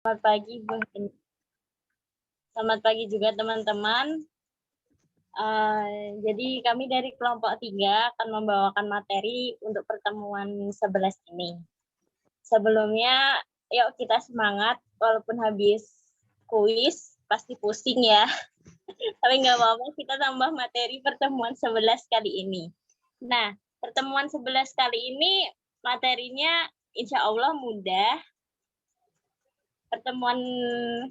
Selamat pagi, selamat pagi juga teman-teman. Jadi kami dari kelompok 3 akan membawakan materi untuk pertemuan 11 ini. Sebelumnya, yuk kita semangat, walaupun habis kuis, pasti pusing ya. Tapi nggak apa-apa, kita tambah materi pertemuan 11 kali ini. Nah, pertemuan 11 kali ini materinya insya Allah mudah. Pertemuan 11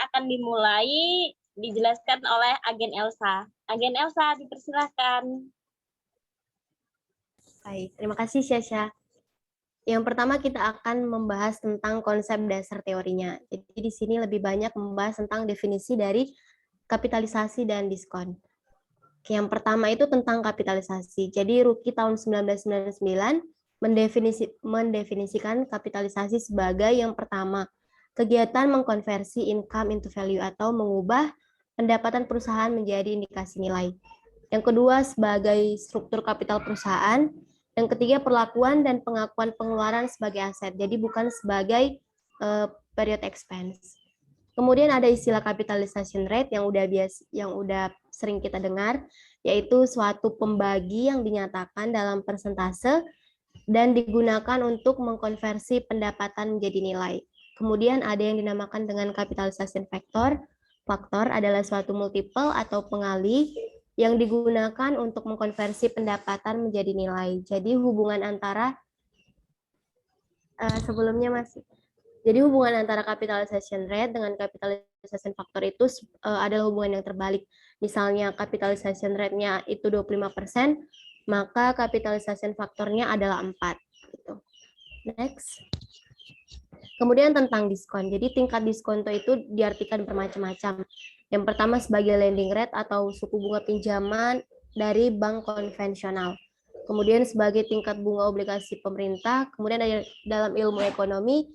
akan dimulai dijelaskan oleh Agen Elsa. Agen Elsa, dipersilahkan. Baik, terima kasih Syasha. Yang pertama kita akan membahas tentang konsep dasar teorinya. Jadi di sini lebih banyak membahas tentang definisi dari kapitalisasi dan diskon. Yang pertama itu tentang kapitalisasi. Jadi Ruki tahun 1999 mendefinisikan kapitalisasi sebagai yang pertama, kegiatan mengkonversi income into value atau mengubah pendapatan perusahaan menjadi indikasi nilai. Yang kedua sebagai struktur kapital perusahaan. Yang ketiga perlakuan dan pengakuan pengeluaran sebagai aset. Jadi bukan sebagai period expense. Kemudian ada istilah capitalization rate yang udah sering kita dengar, yaitu suatu pembagi yang dinyatakan dalam persentase dan digunakan untuk mengkonversi pendapatan menjadi nilai. Kemudian ada yang dinamakan dengan capitalization factor. Faktor adalah suatu multiple atau pengalih yang digunakan untuk mengkonversi pendapatan menjadi nilai. Jadi hubungan antara Jadi hubungan antara capitalization rate dengan capitalization factor itu adalah hubungan yang terbalik. Misalnya capitalization rate-nya itu 25%, maka capitalization factor-nya adalah 4. Gitu. Next. Kemudian tentang diskon. Jadi tingkat diskonto itu diartikan bermacam-macam. Yang pertama sebagai lending rate atau suku bunga pinjaman dari bank konvensional. Kemudian sebagai tingkat bunga obligasi pemerintah. Kemudian dalam ilmu ekonomi,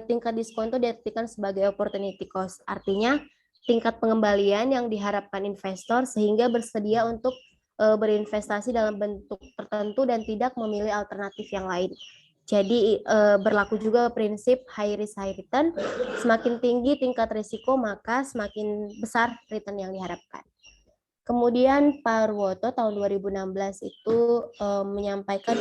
tingkat diskonto diartikan sebagai opportunity cost. Artinya tingkat pengembalian yang diharapkan investor sehingga bersedia untuk berinvestasi dalam bentuk tertentu dan tidak memilih alternatif yang lain. Jadi berlaku juga prinsip high risk high return. Semakin tinggi tingkat risiko maka semakin besar return yang diharapkan. Kemudian Parwoto tahun 2016 itu menyampaikan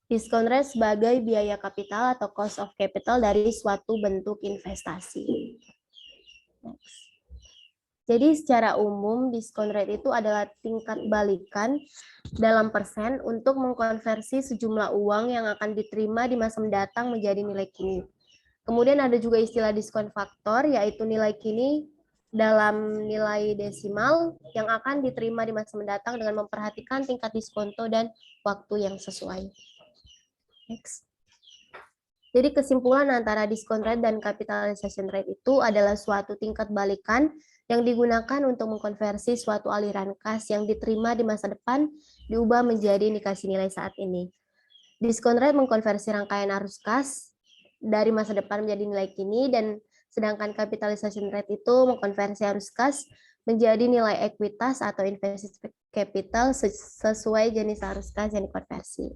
discount rate sebagai biaya kapital atau cost of capital dari suatu bentuk investasi. Next. Jadi secara umum discount rate itu adalah tingkat balikan dalam persen untuk mengkonversi sejumlah uang yang akan diterima di masa mendatang menjadi nilai kini. Kemudian ada juga istilah diskon faktor, yaitu nilai kini dalam nilai desimal yang akan diterima di masa mendatang dengan memperhatikan tingkat diskonto dan waktu yang sesuai. Next. Jadi kesimpulan antara discount rate dan capitalization rate itu adalah suatu tingkat balikan yang digunakan untuk mengkonversi suatu aliran kas yang diterima di masa depan diubah menjadi indikasi nilai saat ini. Discount rate mengkonversi rangkaian arus kas dari masa depan menjadi nilai kini, dan sedangkan capitalization rate itu mengkonversi arus kas menjadi nilai ekuitas atau invested capital sesuai jenis arus kas yang dikonversi.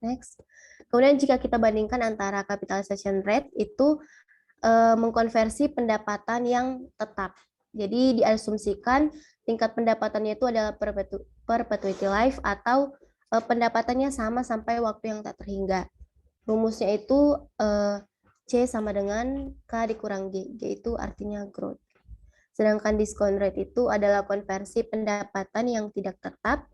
Next. Kemudian jika kita bandingkan antara capitalization rate itu mengkonversi pendapatan yang tetap. Jadi diasumsikan tingkat pendapatannya itu adalah perpetuity life atau pendapatannya sama sampai waktu yang tak terhingga. Rumusnya itu C sama dengan K dikurang G. G itu artinya growth. Sedangkan discount rate itu adalah konversi pendapatan yang tidak tetap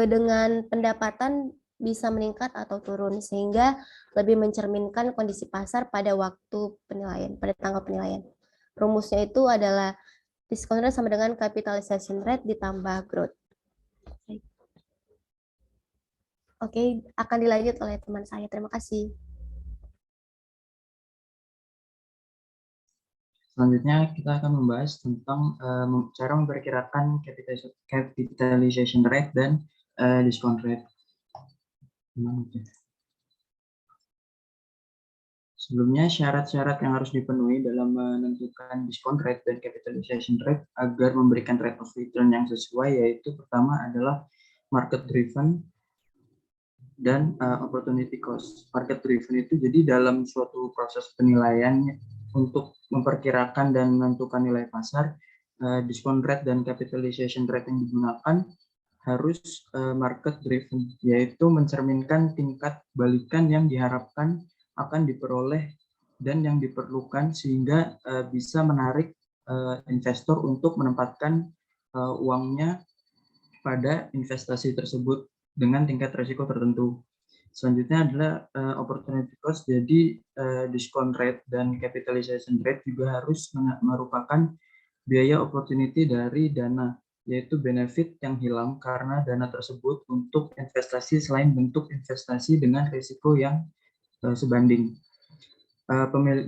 dengan pendapatan bisa meningkat atau turun sehingga lebih mencerminkan kondisi pasar pada waktu penilaian, pada tanggal penilaian. Rumusnya itu adalah discount rate sama dengan capitalization rate ditambah growth. Oke, akan dilanjut oleh teman saya. Terima kasih. Selanjutnya kita akan membahas tentang cara memperkirakan capitalization rate dan discount rate. Sebelumnya, syarat-syarat yang harus dipenuhi dalam menentukan discount rate dan capitalization rate agar memberikan rate of return yang sesuai, yaitu pertama adalah market driven, dan opportunity cost. Market driven itu jadi dalam suatu proses penilaian untuk memperkirakan dan menentukan nilai pasar, discount rate dan capitalization rate yang digunakan harus market driven, yaitu mencerminkan tingkat balikan yang diharapkan akan diperoleh dan yang diperlukan sehingga bisa menarik investor untuk menempatkan uangnya pada investasi tersebut dengan tingkat risiko tertentu. Selanjutnya adalah opportunity cost, jadi discount rate dan capitalization rate juga harus merupakan biaya opportunity dari dana, yaitu benefit yang hilang karena dana tersebut untuk investasi selain bentuk investasi dengan risiko yang sebanding.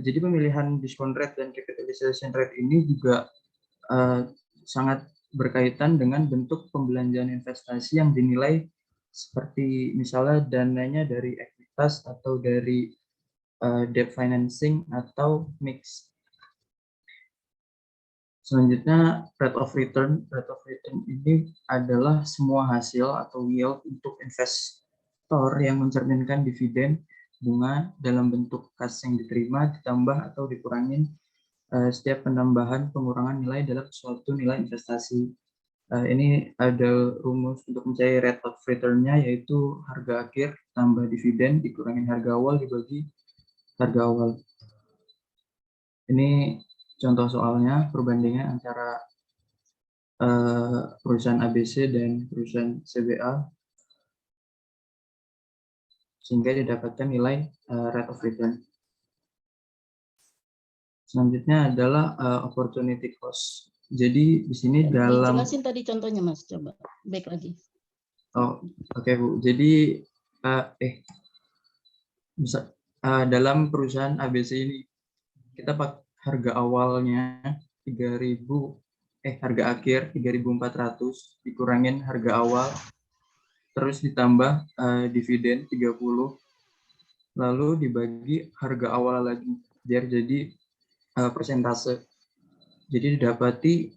Jadi pemilihan discount rate dan capitalization rate ini juga sangat berkaitan dengan bentuk pembelanjaan investasi yang dinilai, seperti misalnya dananya dari ekuitas atau dari debt financing atau mix. Selanjutnya rate of return. Rate of return ini adalah semua hasil atau yield untuk investor yang mencerminkan dividen bunga dalam bentuk kas yang diterima ditambah atau dikurangin setiap penambahan pengurangan nilai dalam suatu nilai investasi. Ini ada rumus untuk mencari rate of return-nya, yaitu harga akhir tambah dividen dikurangin harga awal dibagi harga awal. Ini contoh soalnya perbandingan antara perusahaan ABC dan perusahaan CBA sehingga didapatkan nilai rate of return. Selanjutnya adalah opportunity cost. Jadi di sini dalam Jelasin tadi contohnya Mas, coba back lagi. Oh, oke Bu. Jadi bisa dalam perusahaan ABC ini kita pakai harga awalnya 3.000, harga akhir 3.400 dikurangin harga awal, terus ditambah dividen 30, lalu dibagi harga awal lagi biar jadi persentase. Jadi didapati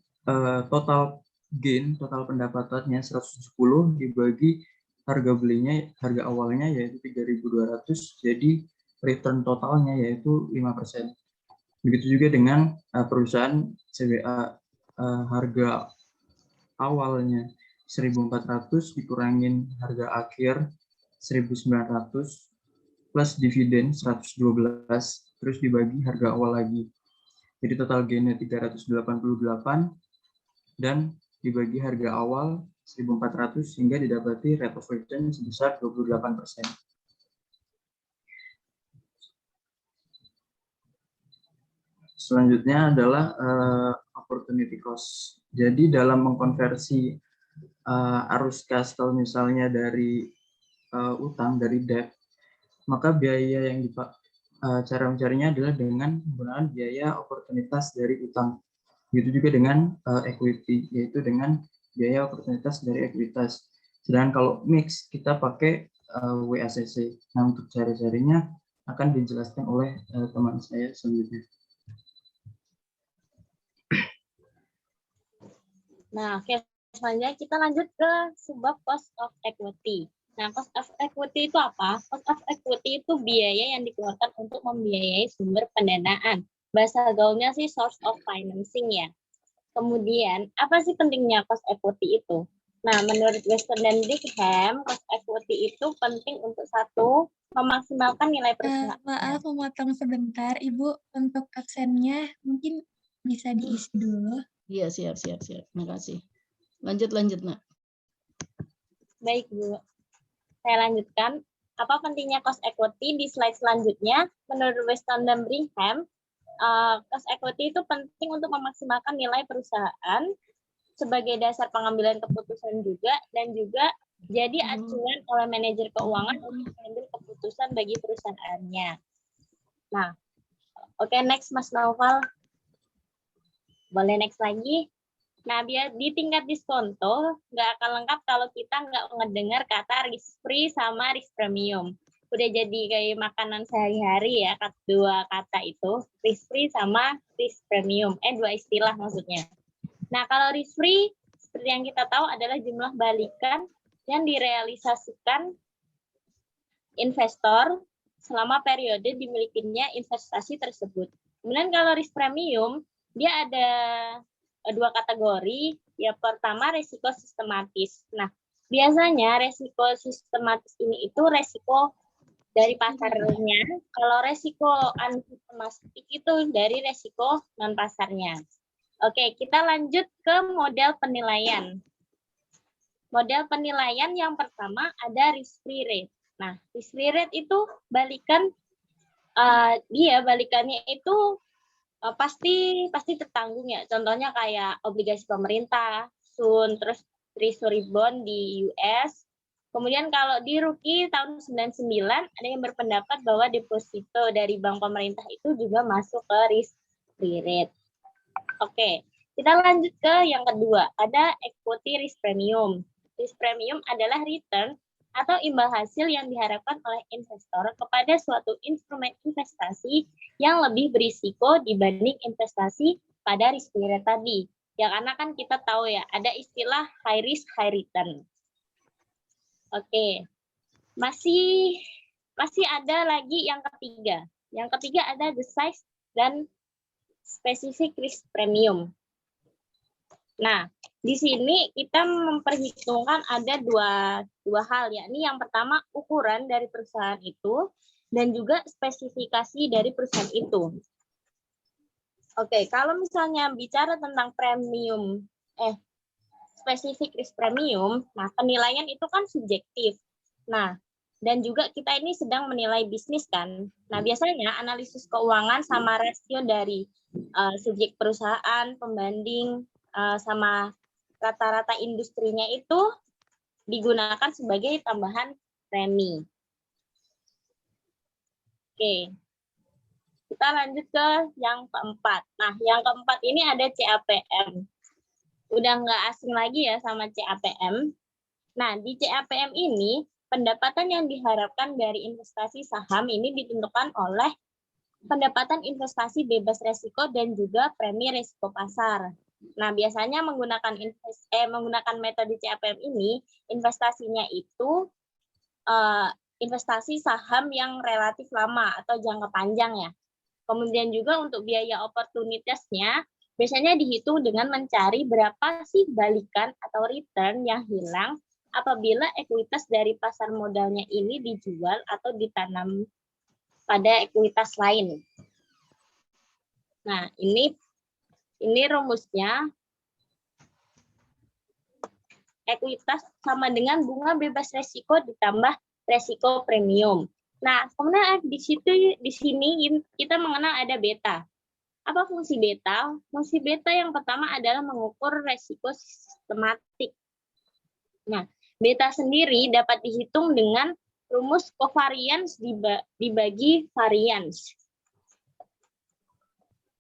total gain, total pendapatannya 170 dibagi harga belinya, harga awalnya yaitu 3.200, jadi return totalnya yaitu 5%. Begitu juga dengan perusahaan CBA, harga awalnya 1.400 dikurangin harga akhir 1.900 plus dividen 112, terus dibagi harga awal lagi. Jadi total gainnya 388 dan dibagi harga awal 1.400 sehingga didapati rate of return sebesar 28%. Selanjutnya adalah opportunity cost. Jadi dalam mengkonversi arus kas kalau misalnya dari utang, dari debt, maka biaya yang cara mencarinya adalah dengan menggunakan biaya oportunitas dari utang. Begitu juga dengan equity, yaitu dengan biaya oportunitas dari ekuitas. Sedangkan kalau mix, kita pakai WACC. Nah, untuk cari-carinya akan dijelaskan oleh teman saya selanjutnya. Nah, oke. Selanjutnya kita lanjut ke subbab cost of equity. Nah, cost of equity itu apa? Cost of equity itu biaya yang dikeluarkan untuk membiayai sumber pendanaan. Bahasa gaulnya sih source of financing ya. Kemudian, apa sih pentingnya cost equity itu? Nah, menurut Weston dan Brigham, cost equity itu penting untuk satu, memaksimalkan nilai perusahaan. Maaf, memotong sebentar. Ibu, untuk aksennya mungkin bisa diisi dulu. Iya, siap. Makasih. Lanjut, Nak. Baik, Bu. Saya lanjutkan. Apa pentingnya cost equity di slide selanjutnya? Menurut Weston dan Brigham, cost equity itu penting untuk memaksimalkan nilai perusahaan sebagai dasar pengambilan keputusan juga, dan juga jadi acuan oleh manajer keuangan untuk mengambil keputusan bagi perusahaannya. Nah, oke, next Mas Noval. Boleh next lagi? Nah, biar di tingkat diskonto nggak akan lengkap kalau kita nggak ngedengar kata risk free sama risk premium. Udah jadi kayak makanan sehari-hari ya, dua kata itu, risk free sama risk premium. Dua istilah maksudnya. Nah, kalau risk free, seperti yang kita tahu adalah jumlah balikan yang direalisasikan investor selama periode dimilikinya investasi tersebut. Kemudian kalau risk premium, dia ada dua kategori. Yang pertama risiko sistematis. Nah, biasanya risiko sistematis ini itu risiko dari pasarnya. Kalau risiko unsistematik itu dari risiko non pasarnya. Oke, kita lanjut ke model penilaian. Model penilaian yang pertama ada risk free rate. Nah, risk free rate itu balikannya itu pasti tertanggung ya. Contohnya kayak obligasi pemerintah, Sun, terus treasury bond di US. Kemudian kalau di Ruki tahun 99 ada yang berpendapat bahwa deposito dari bank pemerintah itu juga masuk ke risk free rate. Oke, kita lanjut ke yang kedua, ada equity risk premium. Risk premium adalah return atau imbal hasil yang diharapkan oleh investor kepada suatu instrumen investasi yang lebih berisiko dibanding investasi pada risk free rate tadi. Ya karena kan kita tahu ya, ada istilah high risk, high return. Oke, masih ada lagi yang ketiga. Yang ketiga ada the size dan specific risk premium. Nah, di sini kita memperhitungkan ada dua hal, yakni yang pertama ukuran dari perusahaan itu dan juga spesifikasi dari perusahaan itu. Oke, kalau misalnya bicara tentang specific risk premium, nah penilaian itu kan subjektif. Nah, dan juga kita ini sedang menilai bisnis kan. Nah, biasanya analisis keuangan sama rasio dari subjek perusahaan, pembanding, sama rata-rata industrinya itu digunakan sebagai tambahan premi. Oke, kita lanjut ke yang keempat. Nah, yang keempat ini ada CAPM. Udah nggak asing lagi ya sama CAPM. Nah, di CAPM ini, pendapatan yang diharapkan dari investasi saham ini ditentukan oleh pendapatan investasi bebas resiko dan juga premi resiko pasar. Nah, biasanya menggunakan metode CAPM ini, investasinya itu investasi saham yang relatif lama atau jangka panjang ya. Kemudian juga untuk biaya oportunitasnya, biasanya dihitung dengan mencari berapa sih balikan atau return yang hilang apabila ekuitas dari pasar modalnya ini dijual atau ditanam pada ekuitas lain. Nah, ini rumusnya. Ekuitas sama dengan bunga bebas resiko ditambah resiko premium. Nah, kemudian di sini kita mengenal ada beta. Apa fungsi beta? Fungsi beta yang pertama adalah mengukur resiko sistematik. Nah, beta sendiri dapat dihitung dengan rumus covariance dibagi variance.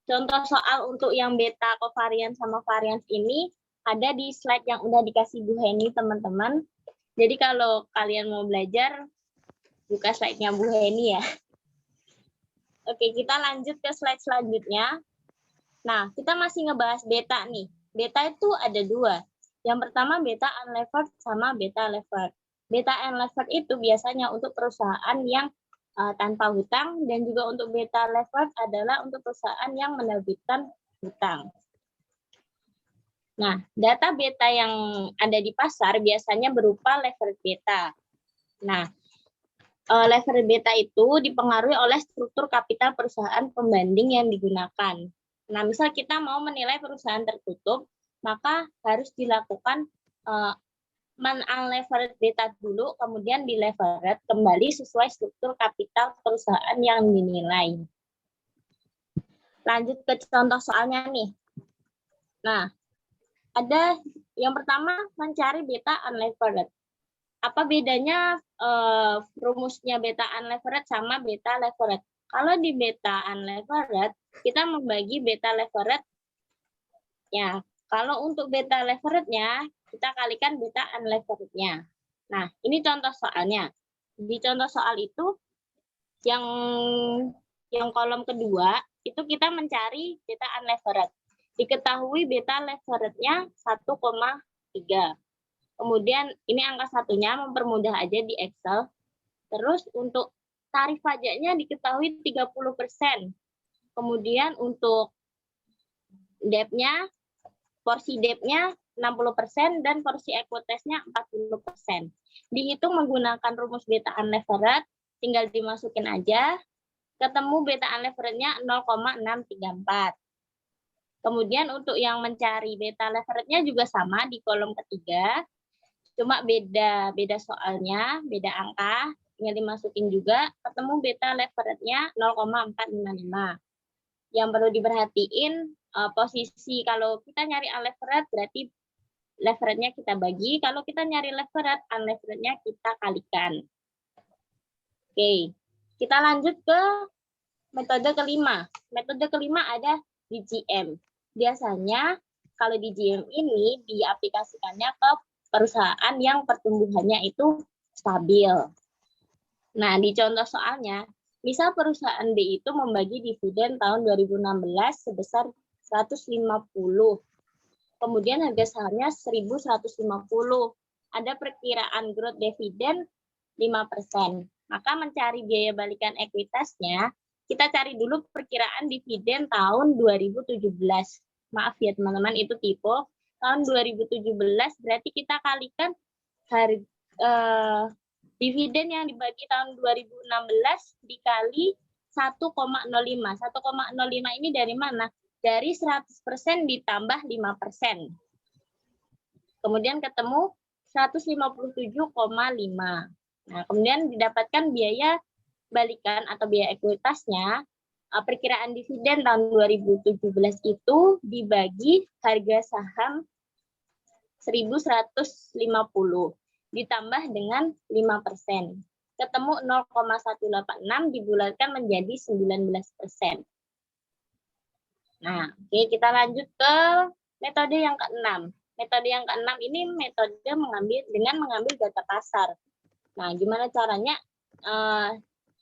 Contoh soal untuk yang beta, covariance sama variance ini ada di slide yang udah dikasih Bu Heni, teman-teman. Jadi kalau kalian mau belajar, buka slide-nya Bu Heni ya. Oke, kita lanjut ke slide selanjutnya. Nah, kita masih ngebahas beta nih. Beta itu ada dua. Yang pertama beta unlevered sama beta levered. Beta unlevered itu biasanya untuk perusahaan yang tanpa hutang, dan juga untuk beta levered adalah untuk perusahaan yang menerbitkan hutang. Nah, data beta yang ada di pasar biasanya berupa levered beta. Nah, levered beta itu dipengaruhi oleh struktur kapital perusahaan pembanding yang digunakan. Nah, misal kita mau menilai perusahaan tertutup, maka harus dilakukan unlevered beta dulu, kemudian di levered kembali sesuai struktur kapital perusahaan yang dinilai. Lanjut ke contoh soalnya nih. Nah, ada yang pertama mencari beta unlevered. Apa bedanya rumusnya beta unlevered sama beta levered? Kalau di beta unlevered, kita membagi beta levered. Ya, kalau untuk beta leverednya, kita kalikan beta unleverednya. Nah, ini contoh soalnya. Di contoh soal itu, yang kolom kedua, itu kita mencari beta unlevered. Diketahui beta leverednya 1,3. Kemudian ini angka satunya mempermudah aja di Excel. Terus untuk tarif pajaknya diketahui 30%. Kemudian untuk debt-nya, porsi debt-nya 60% dan porsi equity-nya 40%. Dihitung menggunakan rumus beta unlevered, tinggal dimasukin aja. Ketemu beta unlevered-nya 0,634. Kemudian untuk yang mencari beta levered-nya juga sama di kolom ketiga. Cuma beda soalnya, beda angka, tinggal dimasukin juga, ketemu beta levered-nya 0,455. Yang perlu diperhatiin posisi kalau kita nyari unlevered berarti levered-nya kita bagi, kalau kita nyari levered, unlevered-nya kita kalikan. Oke, kita lanjut ke metode kelima. Metode kelima ada DGM. Biasanya kalau DGM ini diaplikasikannya ke perusahaan yang pertumbuhannya itu stabil. Nah, di contoh soalnya, misal perusahaan B itu membagi dividen tahun 2016 sebesar 150. Kemudian harga sahamnya 1.150. Ada perkiraan growth dividen 5%. Maka mencari biaya balikan ekuitasnya, kita cari dulu perkiraan dividen tahun 2017. Maaf ya teman-teman, itu tipe. Tahun 2017 berarti kita kalikan dividen yang dibagi tahun 2016 dikali 1,05. 1,05 ini dari mana? Dari 100% ditambah 5%. Kemudian ketemu 157,5. Nah, kemudian didapatkan biaya balikan atau biaya ekuitasnya. Perkiraan dividen tahun 2017 itu dibagi harga saham 1.150 ditambah dengan 5%. Ketemu 0,186 dibulatkan menjadi 19%. Nah, oke, kita lanjut ke metode yang ke-6. Metode yang ke-6 ini metode mengambil data pasar. Nah, gimana caranya?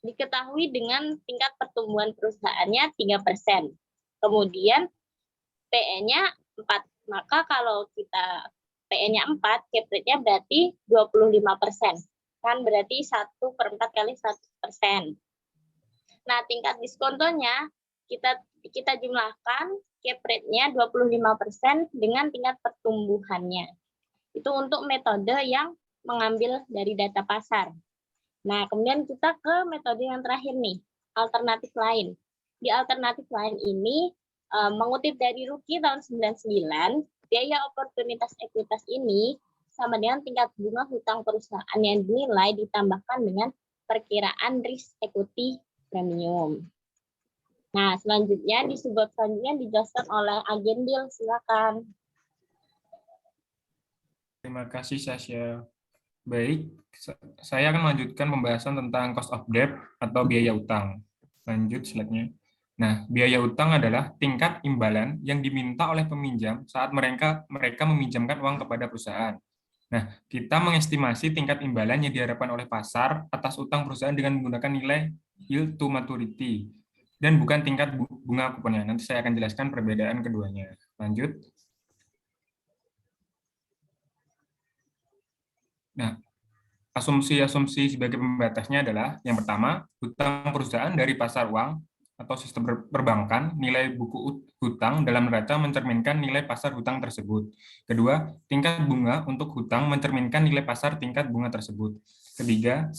Diketahui dengan tingkat pertumbuhan perusahaannya 3%. Kemudian PE-nya 4. Maka kalau kita PE-nya 4, cap rate-nya berarti 25%. Kan berarti 1/4 kali 100%. Nah, tingkat diskontonya kita jumlahkan cap rate-nya 25% dengan tingkat pertumbuhannya. Itu untuk metode yang mengambil dari data pasar. Nah, kemudian kita ke metode yang terakhir nih, alternatif lain. Di alternatif lain ini, mengutip dari Ruki tahun 99, biaya oportunitas ekuitas ini sama dengan tingkat bunga hutang perusahaan yang dinilai ditambahkan dengan perkiraan risk equity premium. Nah, selanjutnya di subbab selanjutnya dijelaskan oleh Agendil, silakan. Terima kasih Sasha. Baik, saya akan melanjutkan pembahasan tentang cost of debt atau biaya utang. Lanjut slide-nya. Nah, biaya utang adalah tingkat imbalan yang diminta oleh peminjam saat mereka meminjamkan uang kepada perusahaan. Nah, kita mengestimasi tingkat imbalan yang diharapkan oleh pasar atas utang perusahaan dengan menggunakan nilai yield to maturity dan bukan tingkat bunga kuponnya. Nanti saya akan jelaskan perbedaan keduanya. Lanjut. Nah, asumsi-asumsi sebagai pembatasnya adalah yang pertama, hutang perusahaan dari pasar uang atau sistem perbankan, nilai buku hutang dalam neraca mencerminkan nilai pasar hutang tersebut. Kedua, tingkat bunga untuk hutang mencerminkan nilai pasar tingkat bunga tersebut. Ketiga,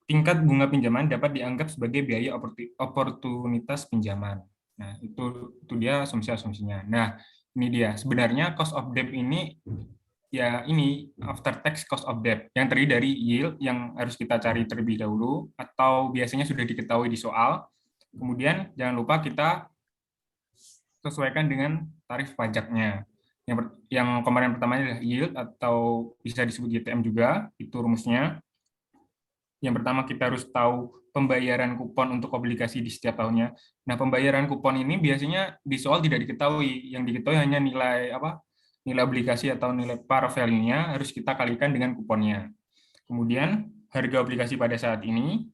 tingkat bunga pinjaman dapat dianggap sebagai biaya oportunitas pinjaman. Nah, itu dia asumsi-asumsinya. Nah, ini dia. Sebenarnya cost of debt ini ya ini after tax cost of debt yang terdiri dari yield yang harus kita cari terlebih dahulu atau biasanya sudah diketahui di soal. Kemudian jangan lupa kita sesuaikan dengan tarif pajaknya. Yang komponen pertama adalah yield atau bisa disebut YTM juga, itu rumusnya. Yang pertama kita harus tahu pembayaran kupon untuk obligasi di setiap tahunnya. Nah, pembayaran kupon ini biasanya di soal tidak diketahui, yang diketahui hanya nilai nilai obligasi atau nilai par value-nya harus kita kalikan dengan kuponnya. Kemudian harga obligasi pada saat ini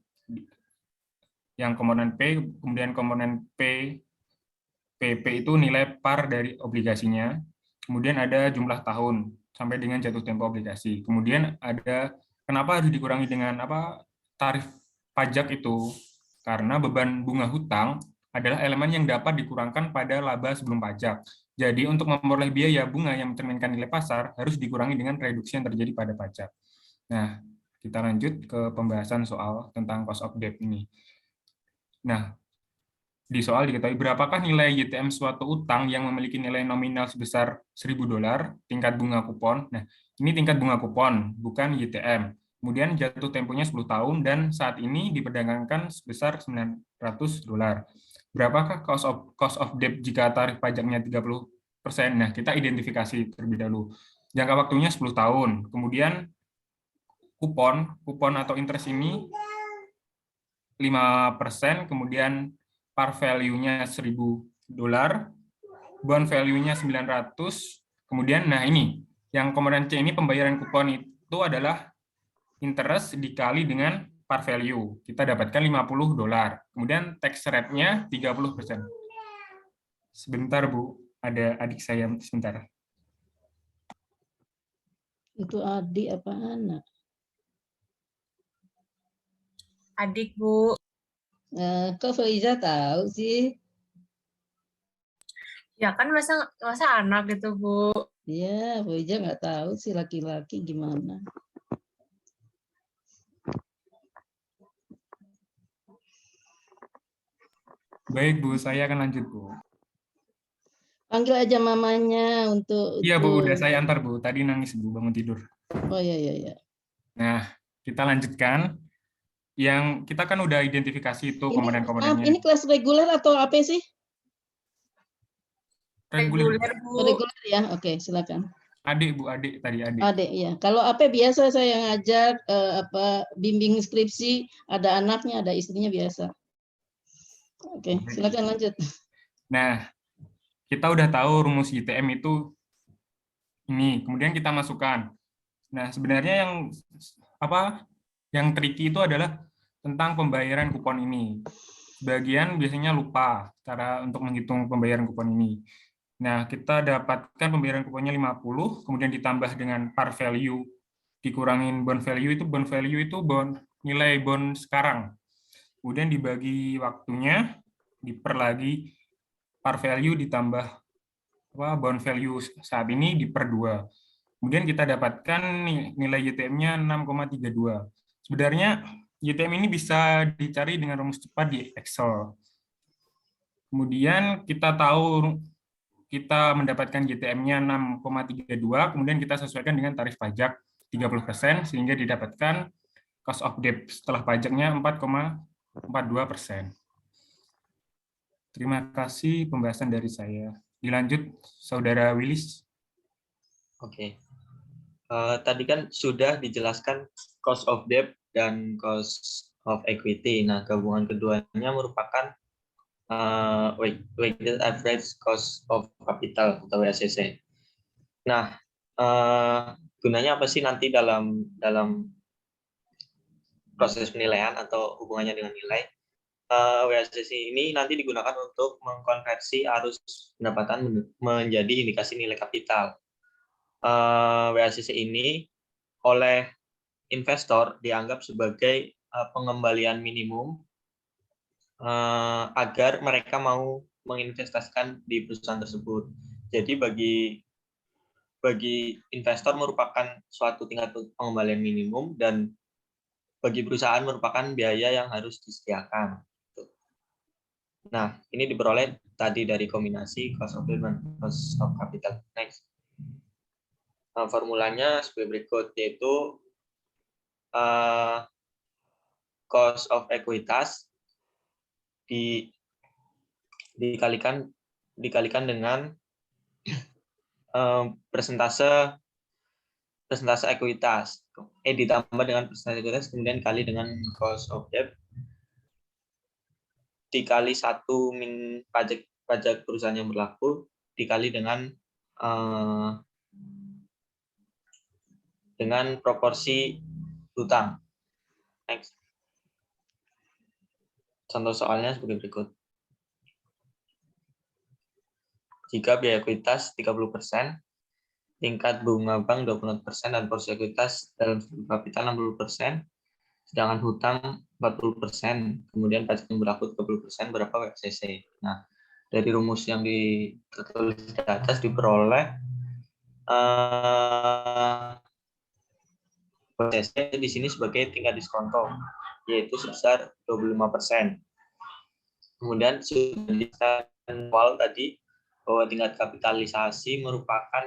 yang komponen P, kemudian komponen PP itu nilai par dari obligasinya. Kemudian ada jumlah tahun. sampai dengan jatuh tempo obligasi. Kemudian ada kenapa harus dikurangi dengan tarif pajak itu? Karena beban bunga hutang adalah elemen yang dapat dikurangkan pada laba sebelum pajak. Jadi untuk memperoleh biaya bunga yang mencerminkan nilai pasar harus dikurangi dengan reduksi yang terjadi pada pajak. Nah, kita lanjut ke pembahasan soal tentang cost of debt ini. Nah, di soal diketahui berapakah nilai YTM suatu utang yang memiliki nilai nominal sebesar $1.000, tingkat bunga kupon. Nah, ini tingkat bunga kupon, bukan YTM. Kemudian jatuh temponya 10 tahun dan saat ini diperdagangkan sebesar $900. Berapakah cost of debt jika tarif pajaknya 30%? Nah, kita identifikasi terlebih dahulu. Jangka waktunya 10 tahun. Kemudian kupon atau interest ini 5%, kemudian par value-nya $1.000, bond value-nya 900, kemudian nah ini, yang komponen C ini pembayaran kupon itu adalah interest dikali dengan par value. Kita dapatkan $50. Kemudian tax rate-nya 30%. Sebentar, Bu. Ada adik saya sebentar. Itu adik apa anak? Adik, Bu. Kok Faiza tahu sih? Ya kan masa anak gitu, Bu. Ya, Faiza nggak tahu sih laki-laki gimana. Baik, Bu. Saya akan lanjut, Bu. Panggil aja mamanya untuk Iya, Bu. Udah itu. saya antar, Bu. Tadi nangis, Bu. Bangun tidur. Oh iya. Nah, kita lanjutkan. Yang kita kan udah identifikasi itu Maaf, komponen-komponennya. ini kelas reguler atau apa sih? Reguler. Bu. Reguler ya. Oke, silakan. Adik, Bu. Adik tadi, adik. Adik ya. Kalau AP biasa saya ngajar bimbing skripsi, ada anaknya, ada istrinya biasa. Oke, silakan lanjut. Nah, kita udah tahu rumus YTM itu ini, kemudian kita masukkan. Nah, sebenarnya yang tricky itu adalah tentang pembayaran kupon ini. Sebagian biasanya lupa cara untuk menghitung pembayaran kupon ini. Nah, kita dapatkan pembayaran kuponnya 50, kemudian ditambah dengan par value, dikurangin bond value itu nilai bond sekarang. Kemudian dibagi waktunya, diper lagi par value ditambah bond value saat ini diper 2. Kemudian kita dapatkan nilai YTM-nya 6,32. Sebenarnya YTM ini bisa dicari dengan rumus cepat di Excel. Kemudian kita tahu kita mendapatkan YTM-nya 6,32, kemudian kita sesuaikan dengan tarif pajak 30%, sehingga didapatkan cost of debt setelah pajaknya 4,42%. Terima kasih pembahasan dari saya. Dilanjut, Saudara Willis. Oke. Tadi kan sudah dijelaskan cost of debt dan cost of equity. Nah, gabungan keduanya merupakan weighted average cost of capital atau WACC. Nah, gunanya apa sih nanti dalam proses penilaian atau hubungannya dengan nilai? WACC ini nanti digunakan untuk mengkonversi arus pendapatan menjadi indikasi nilai kapital. WACC ini oleh investor dianggap sebagai pengembalian minimum agar mereka mau menginvestasikan di perusahaan tersebut. Jadi bagi investor merupakan suatu tingkat pengembalian minimum dan bagi perusahaan merupakan biaya yang harus disediakan. Nah, ini diperoleh tadi dari kombinasi cost of debt dan cost of capital. Next. Formulanya sebagai berikut, yaitu cost of ekuitas dikalikan dengan persentase ekuitas, ditambah dengan persentase ekuitas, kemudian dikali dengan cost of debt dikali 1 min pajak perusahaan yang berlaku dikali dengan proporsi hutang. Next. Contoh soalnya sebagai berikut. Jika biaya ekuitas 30%, tingkat bunga bank 20% dan porsi ekuitas dalam struktur kapital 60%, sedangkan hutang 40%, kemudian pajak yang berlaku 30%, berapa WCC. Nah, dari rumus yang tertulis di atas diperoleh WCC di sini sebagai tingkat diskonto, yaitu sebesar 25%. Kemudian sudah disebutkan awal tadi bahwa tingkat kapitalisasi merupakan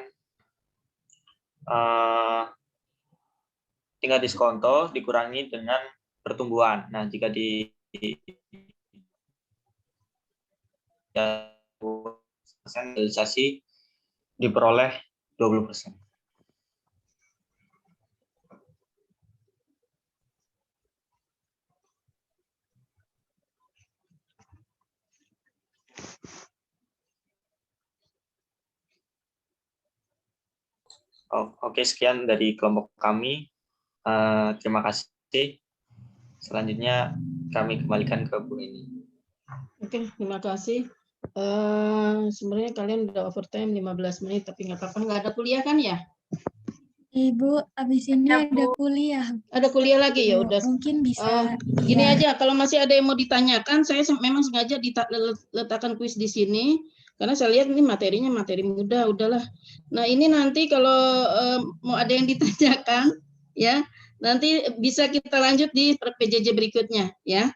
tingkat diskonto dikurangi dengan pertumbuhan. Nah, jika kapitalisasi diperoleh 20%. Oke, sekian dari kelompok kami. Terima kasih. Selanjutnya kami kembalikan ke Bu Eni. Oke, terima kasih. Sebenarnya kalian udah overtime 15 menit, tapi nggak apa-apa. Nggak ada kuliah kan ya? Ibu, abis ini Ada, ada Bu. kuliah. Ada kuliah lagi ya Bu. udah. Mungkin bisa. Gini iya. aja, kalau masih ada yang mau ditanyakan, saya memang sengaja letakkan kuis di sini karena saya lihat ini materinya materi mudah, udahlah. Nah ini nanti kalau mau ada yang ditanyakan, ya nanti bisa kita lanjut di PJJ berikutnya, ya.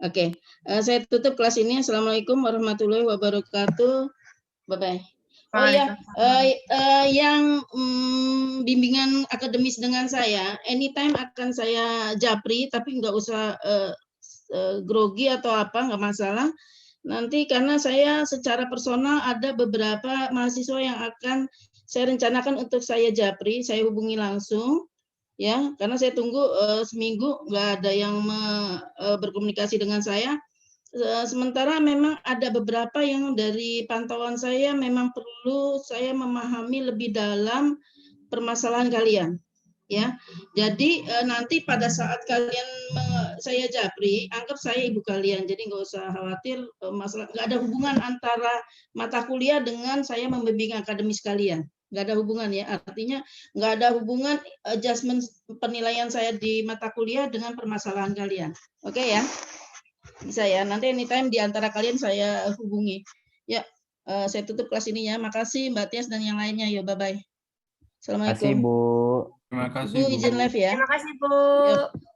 Oke, saya tutup kelas ini. Assalamualaikum warahmatullahi wabarakatuh. Bye bye. Oh ya, yang bimbingan akademis dengan saya, anytime akan saya japri, tapi nggak usah grogi atau apa, nggak masalah. Nanti karena saya secara personal ada beberapa mahasiswa yang akan saya rencanakan untuk saya japri, saya hubungi langsung, ya, karena saya tunggu seminggu nggak ada yang berkomunikasi dengan saya. Sementara memang ada beberapa yang dari pantauan saya memang perlu saya memahami lebih dalam permasalahan kalian, ya. Jadi nanti pada saat kalian saya japri, anggap saya ibu kalian, jadi nggak usah khawatir masalah, nggak ada hubungan antara mata kuliah dengan saya membimbing akademis kalian, nggak ada hubungan ya. Artinya nggak ada hubungan adjustment penilaian saya di mata kuliah dengan permasalahan kalian, oke ya? Bisa ya, nanti anytime di antara kalian saya hubungi. Ya, saya tutup kelas ini ya. Makasih Mbak Tias dan yang lainnya. Yo, bye-bye. Assalamualaikum. Bu. Terima kasih, Bu Bu. izin live ya. Terima kasih, Bu. Yuk.